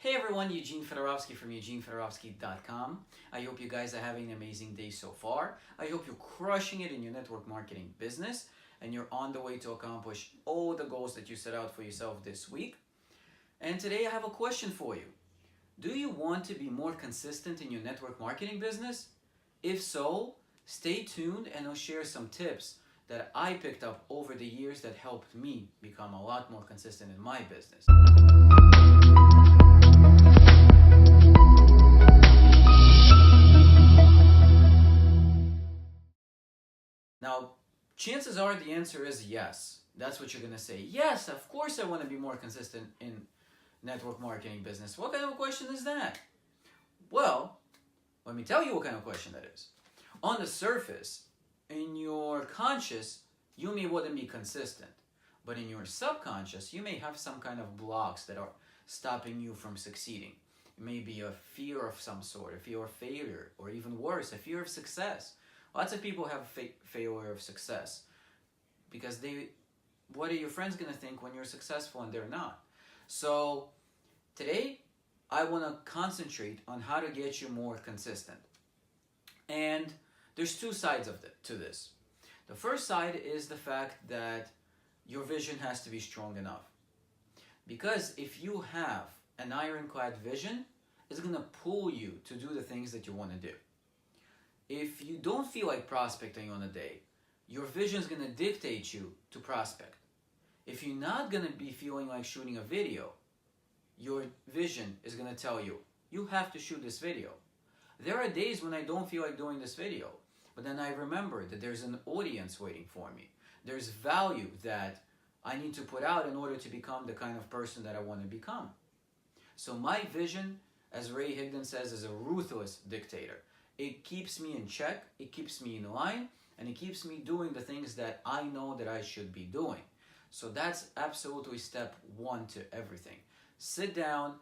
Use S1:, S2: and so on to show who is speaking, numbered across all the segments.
S1: Hey everyone, Eugene Fedorovsky from EugeneFedorovsky.com. I hope you guys are having an amazing day so far. I hope you're crushing it in your network marketing business and you're on the way to accomplish all the goals that you set out for yourself this week. And today I have a question for you. Do you want to be more consistent in your network marketing business? If so, stay tuned and I'll share some tips that I picked up over the years that helped me become a lot more consistent in my business. Now, chances are the answer is yes. That's what you're going to say. Yes, of course I want to be more consistent in network marketing business. What kind of a question is that? Well, let me tell you what kind of question that is. On the surface, in your conscious, you may want to be consistent. But in your subconscious, you may have some kind of blocks that are stopping you from succeeding. It may be a fear of some sort, a fear of failure, or even worse, a fear of success. Lots of people have failure of success because what are your friends going to think when you're successful and they're not? So today, I want to concentrate on how to get you more consistent. And there's two sides to this. The first side is the fact that your vision has to be strong enough. Because if you have an ironclad vision, it's going to pull you to do the things that you want to do. If you don't feel like prospecting on a day, your vision is going to dictate you to prospect. If you're not going to be feeling like shooting a video, your vision is going to tell you, you have to shoot this video. There are days when I don't feel like doing this video, but then I remember that there's an audience waiting for me. There's value that I need to put out in order to become the kind of person that I want to become. So my vision, as Ray Higdon says, is a ruthless dictator. It keeps me in check, it keeps me in line, and it keeps me doing the things that I know that I should be doing. So that's absolutely step one to everything. Sit down,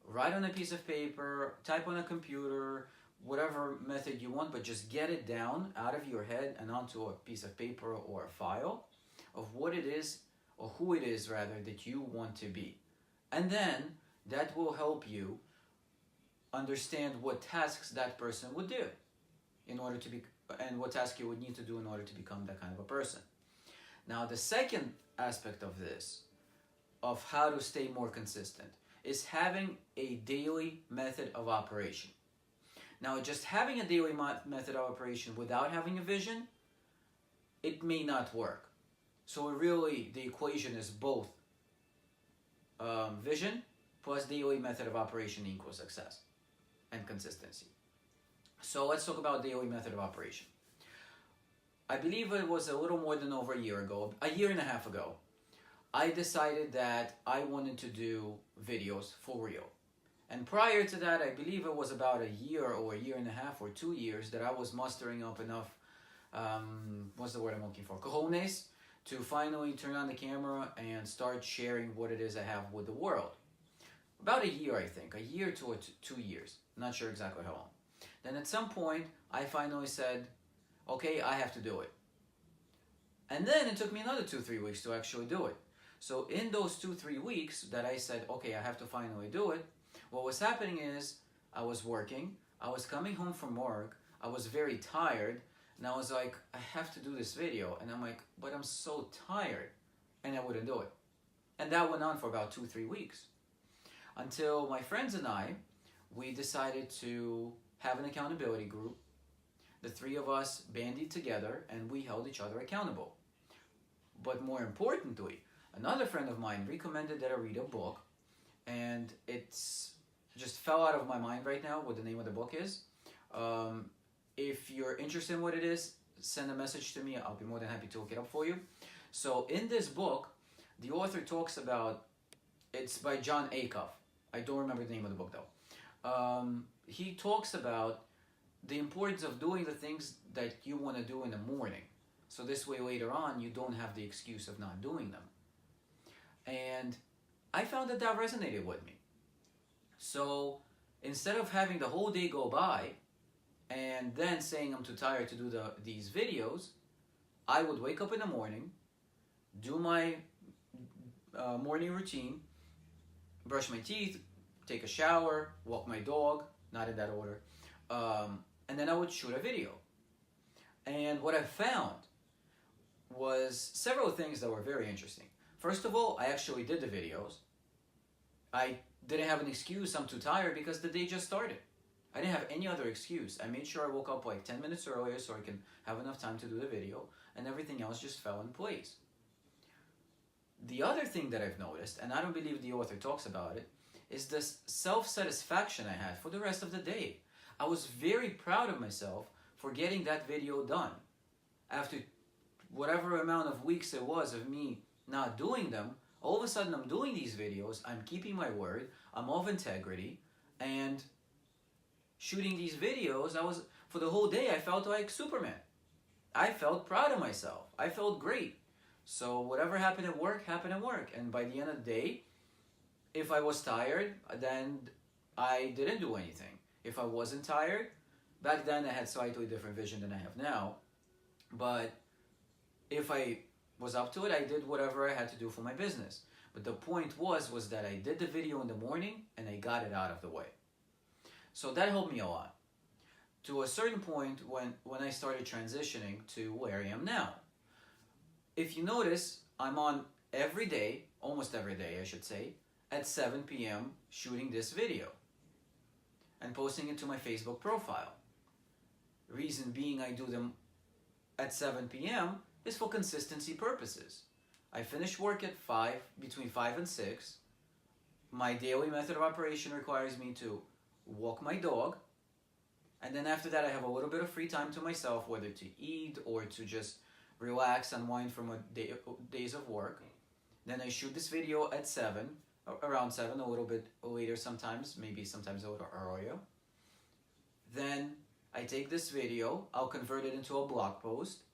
S1: write on a piece of paper, type on a computer, whatever method you want, but just get it down out of your head and onto a piece of paper or a file of what it is, or who it is rather, that you want to be. And then that will help you understand what tasks that person would do in order to be, and what task you would need to do in order to become that kind of a person. Now, the second aspect of this, of how to stay more consistent, is having a daily method of operation. Now, just having a daily method of operation without having a vision, it may not work. So really, the equation is both vision plus daily method of operation equals success and consistency. So let's talk about daily method of operation. I believe it was a little more than over a year ago, a year and a half ago, I decided that I wanted to do videos for real. And prior to that, I believe it was about a year or a year and a half or 2 years that I was mustering up enough, what's the word I'm looking for, cojones, to finally turn on the camera and start sharing what it is I have with the world. About a year, I think, a year to 2 years, not sure exactly how long. Then at some point, I finally said, okay, I have to do it. And then it took me another 2-3 weeks to actually do it. So in those 2-3 weeks that I said, okay, I have to finally do it, what was happening is I was working, I was coming home from work, I was very tired, and I was like, I have to do this video. And I'm like, but I'm so tired, and I wouldn't do it. And that went on for about 2-3 weeks. Until my friends and I, we decided to have an accountability group. The three of us banded together and we held each other accountable. But more importantly, another friend of mine recommended that I read a book, and it's just fell out of my mind right now what the name of the book is. If you're interested in what it is, send a message to me. I'll be more than happy to look it up for you. So in this book, the author talks about, it's by Jon Acuff. I don't remember the name of the book though. He talks about the importance of doing the things that you want to do in the morning. So this way later on, you don't have the excuse of not doing them. And I found that resonated with me. So instead of having the whole day go by and then saying I'm too tired to do these videos, I would wake up in the morning, do my morning routine, brush my teeth, take a shower, walk my dog, not in that order, and then I would shoot a video. And what I found was several things that were very interesting. First of all, I actually did the videos. I didn't have an excuse, I'm too tired, because the day just started. I didn't have any other excuse. I made sure I woke up like 10 minutes earlier so I can have enough time to do the video, and everything else just fell in place. The other thing that I've noticed, and I don't believe the author talks about it, is this self-satisfaction I had for the rest of the day. I was very proud of myself for getting that video done. After whatever amount of weeks it was of me not doing them, all of a sudden I'm doing these videos, I'm keeping my word, I'm of integrity, and shooting these videos, for the whole day I felt like Superman. I felt proud of myself. I felt great. So whatever happened at work, happened at work. And by the end of the day, if I was tired, then I didn't do anything. If I wasn't tired, back then I had slightly different vision than I have now. But if I was up to it, I did whatever I had to do for my business. But the point was that I did the video in the morning and I got it out of the way. So that helped me a lot. To a certain point when I started transitioning to where I am now. If you notice, I'm on every day, almost every day I should say, at 7 p.m. shooting this video and posting it to my Facebook profile. Reason being I do them at 7 p.m. is for consistency purposes. I finish work at 5, between 5 and 6. My daily method of operation requires me to walk my dog, and then after that I have a little bit of free time to myself, whether to eat or to just relax, unwind from days of work. Then I shoot this video at 7, around 7, a little bit later sometimes, maybe sometimes a little earlier. Then I take this video, I'll convert it into a blog post,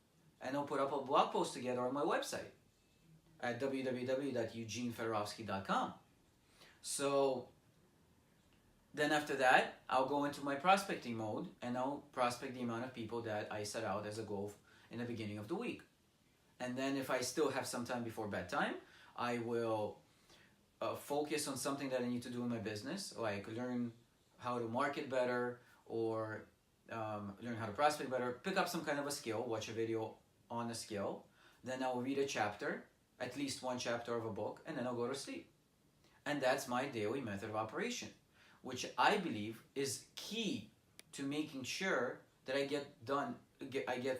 S1: and I'll put up a blog post together on my website at www.eugenefedorowski.com. So then after that, I'll go into my prospecting mode and I'll prospect the amount of people that I set out as a goal in the beginning of the week. And then if I still have some time before bedtime, I will focus on something that I need to do in my business, like learn how to market better or learn how to prospect better, pick up some kind of a skill, watch a video on a skill, then I'll read a chapter, at least one chapter of a book, and then I'll go to sleep. And that's my daily method of operation, which I believe is key to making sure that I get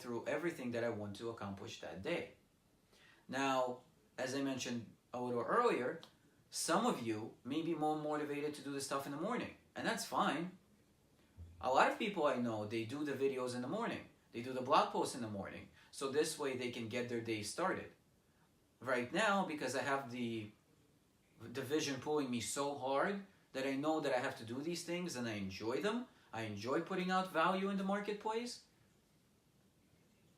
S1: through everything that I want to accomplish that day. Now, as I mentioned a little earlier, some of you may be more motivated to do this stuff in the morning, and that's fine. A lot of people I know, they do the videos in the morning. They do the blog posts in the morning, so this way they can get their day started. Right now, because I have the vision pulling me so hard that I know that I have to do these things and I enjoy them, I enjoy putting out value in the marketplace,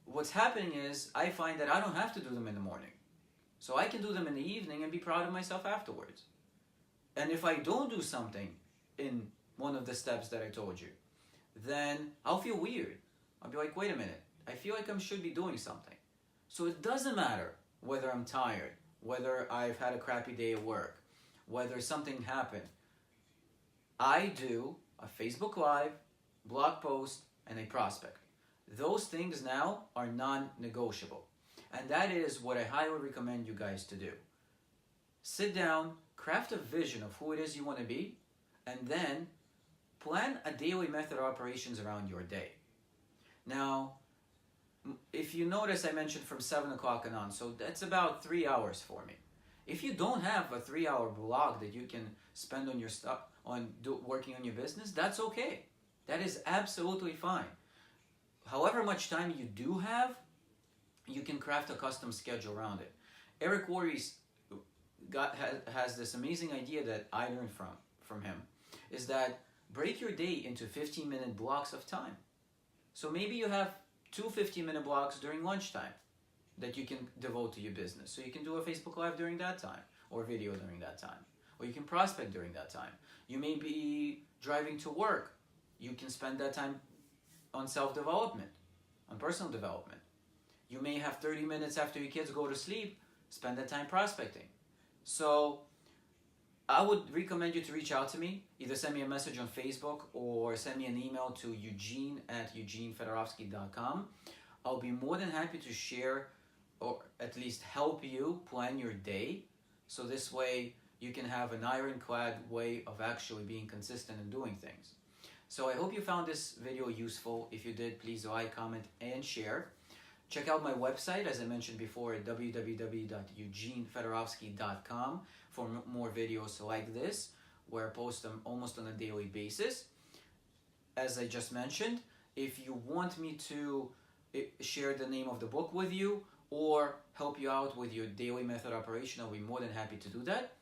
S1: what's happening is I find that I don't have to do them in the morning. So I can do them in the evening and be proud of myself afterwards. And if I don't do something in one of the steps that I told you, then I'll feel weird. I'll be like, wait a minute, I feel like I should be doing something. So it doesn't matter whether I'm tired, whether I've had a crappy day at work, whether something happened. I do a Facebook Live, blog post, and a prospect. Those things now are non-negotiable. And that is what I highly recommend you guys to do. Sit down, craft a vision of who it is you want to be, and then plan a daily method of operations around your day. Now, if you notice, I mentioned from 7 o'clock and on, so that's about 3 hours for me. If you don't have a 3-hour block that you can spend on your stuff, working on your business, that's okay. That is absolutely fine. However much time you do have, you can craft a custom schedule around it. Eric Worre has this amazing idea that I learned from him, is that break your day into 15-minute blocks of time. So maybe you have 2 15-minute blocks during lunchtime that you can devote to your business. So you can do a Facebook Live during that time, or video during that time, or you can prospect during that time. You may be driving to work. You can spend that time on self-development, on personal development. You may have 30 minutes after your kids go to sleep, spend that time prospecting. So I would recommend you to reach out to me. Either send me a message on Facebook or send me an email to eugene@eugenefedorovsky.com. I'll be more than happy to share or at least help you plan your day. So this way you can have an ironclad way of actually being consistent and doing things. So I hope you found this video useful. If you did, please like, comment, and share. Check out my website, as I mentioned before, at www.eugenefedorovsky.com for more videos like this, where I post them almost on a daily basis. As I just mentioned, if you want me to share the name of the book with you or help you out with your daily method operation, I'll be more than happy to do that.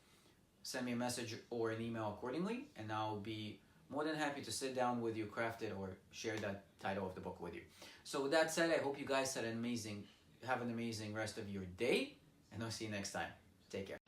S1: Send me a message or an email accordingly, and I'll be more than happy to sit down with you, craft it, or share that title of the book with you. So with that said, I hope you guys have an amazing rest of your day, and I'll see you next time. Take care.